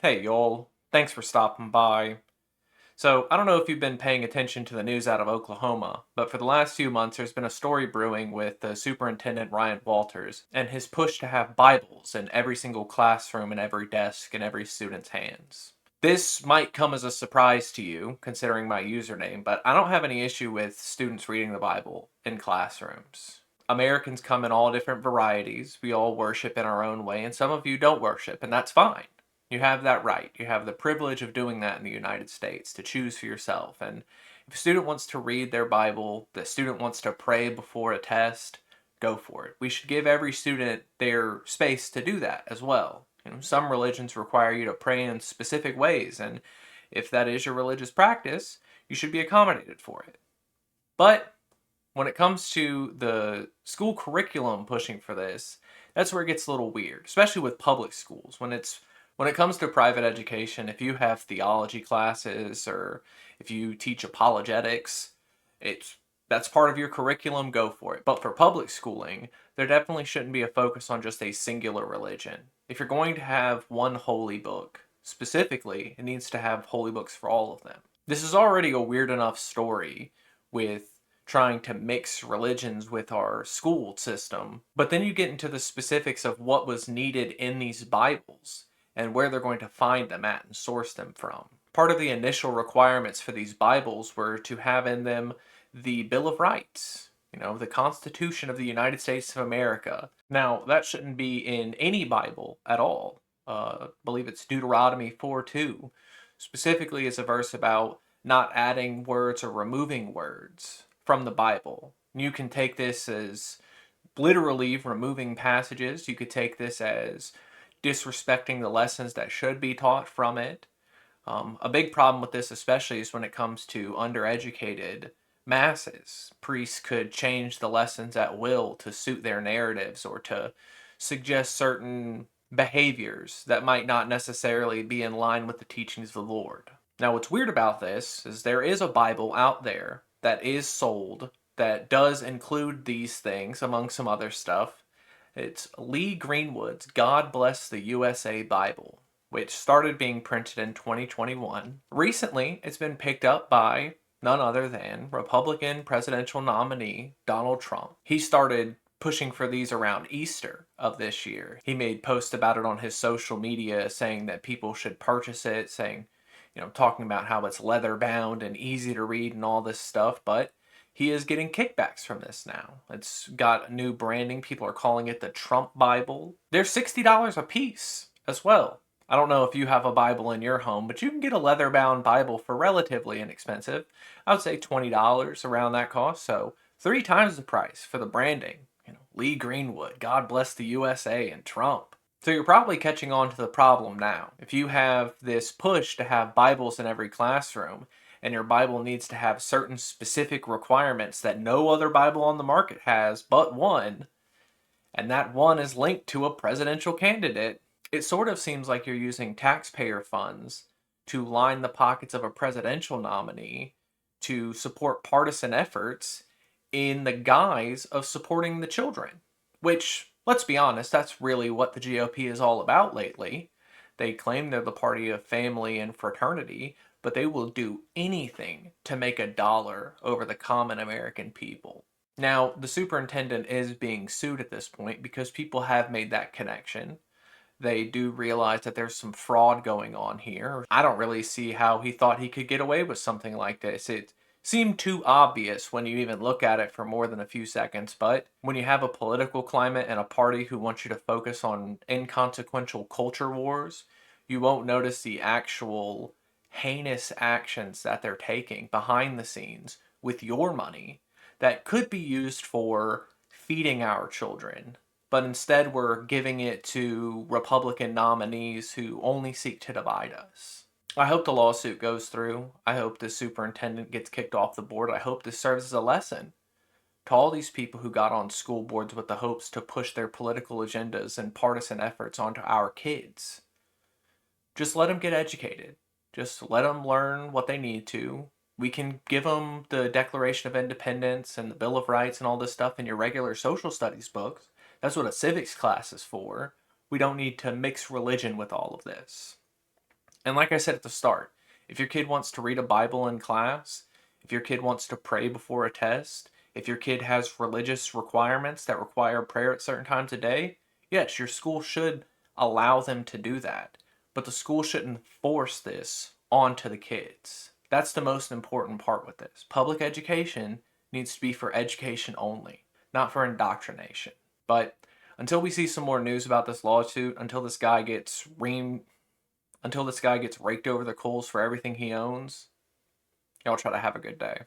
Hey y'all, thanks for stopping by. So, I don't know if you've been paying attention to the news out of Oklahoma, but for the last few months there's been a story brewing with the Superintendent Ryan Walters and his push to have Bibles in every single classroom and every desk in every student's hands. This might come as a surprise to you, considering my username, but I don't have any issue with students reading the Bible in classrooms. Americans come in all different varieties. We all worship in our own way, and some of you don't worship, and that's fine. You have that right. You have the privilege of doing that in the United States to choose for yourself. And if a student wants to read their Bible, the student wants to pray before a test, go for it. We should give every student their space to do that as well. Some religions require you to pray in specific ways, and if that is your religious practice, you should be accommodated for it. But when it comes to the school curriculum pushing for this, that's where it gets a little weird, especially with public schools. When it comes to private education, if you have theology classes or if you teach apologetics, it's that's part of your curriculum, go for it. But for public schooling, there definitely shouldn't be a focus on just a singular religion. If you're going to have one holy book, specifically, it needs to have holy books for all of them. This is already a weird enough story with trying to mix religions with our school system. But then you get into the specifics of what was needed in these Bibles and where they're going to find them at and source them from. Part of the initial requirements for these Bibles were to have in them the Bill of Rights, the Constitution of the United States of America. Now, that shouldn't be in any Bible at all. I believe it's Deuteronomy 4:2, specifically is a verse about not adding words or removing words from the Bible. You can take this as literally removing passages. You could take this as disrespecting the lessons that should be taught from it. A big problem with this, especially, is when it comes to undereducated masses. Priests could change the lessons at will to suit their narratives or to suggest certain behaviors that might not necessarily be in line with the teachings of the Lord. Now, what's weird about this is there is a Bible out there that is sold that does include these things among some other stuff. It's Lee Greenwood's God Bless the USA Bible, which started being printed in 2021. Recently, it's been picked up by none other than Republican presidential nominee Donald Trump. He started pushing for these around Easter of this year. He made posts about it on his social media saying that people should purchase it, saying, talking about how it's leather bound and easy to read and all this stuff, but he is getting kickbacks from this now. It's got new branding. People are calling it the Trump Bible. They're $60 a piece as well. I don't know if you have a Bible in your home, but you can get a leather bound Bible for relatively inexpensive. I would say $20 around that cost, so 3 times the price for the branding. Lee Greenwood, God Bless the USA, and Trump. So you're probably catching on to the problem now. If you have this push to have Bibles in every classroom, and your Bible needs to have certain specific requirements that no other Bible on the market has but one, and that one is linked to a presidential candidate, it sort of seems like you're using taxpayer funds to line the pockets of a presidential nominee to support partisan efforts in the guise of supporting the children. Which, let's be honest, that's really what the GOP is all about lately. They claim they're the party of family and fraternity, but they will do anything to make a dollar over the common American people. Now, the superintendent is being sued at this point because people have made that connection. They do realize that there's some fraud going on here. I don't really see how he thought he could get away with something like this. It seemed too obvious when you even look at it for more than a few seconds, but when you have a political climate and a party who wants you to focus on inconsequential culture wars, you won't notice the actual heinous actions that they're taking behind the scenes with your money that could be used for feeding our children, but instead we're giving it to Republican nominees who only seek to divide us. I hope the lawsuit goes through. I hope the superintendent gets kicked off the board. I hope this serves as a lesson to all these people who got on school boards with the hopes to push their political agendas and partisan efforts onto our kids. Just let them get educated. Just let them learn what they need to. We can give them the Declaration of Independence and the Bill of Rights and all this stuff in your regular social studies books. That's what a civics class is for. We don't need to mix religion with all of this. And like I said at the start, if your kid wants to read a Bible in class, if your kid wants to pray before a test, if your kid has religious requirements that require prayer at certain times a day, yes, your school should allow them to do that. But the school shouldn't force this onto the kids. That's the most important part with this. Public education needs to be for education only, not for indoctrination. But until we see some more news about this lawsuit, until this guy gets raked over the coals for everything he owns, y'all try to have a good day.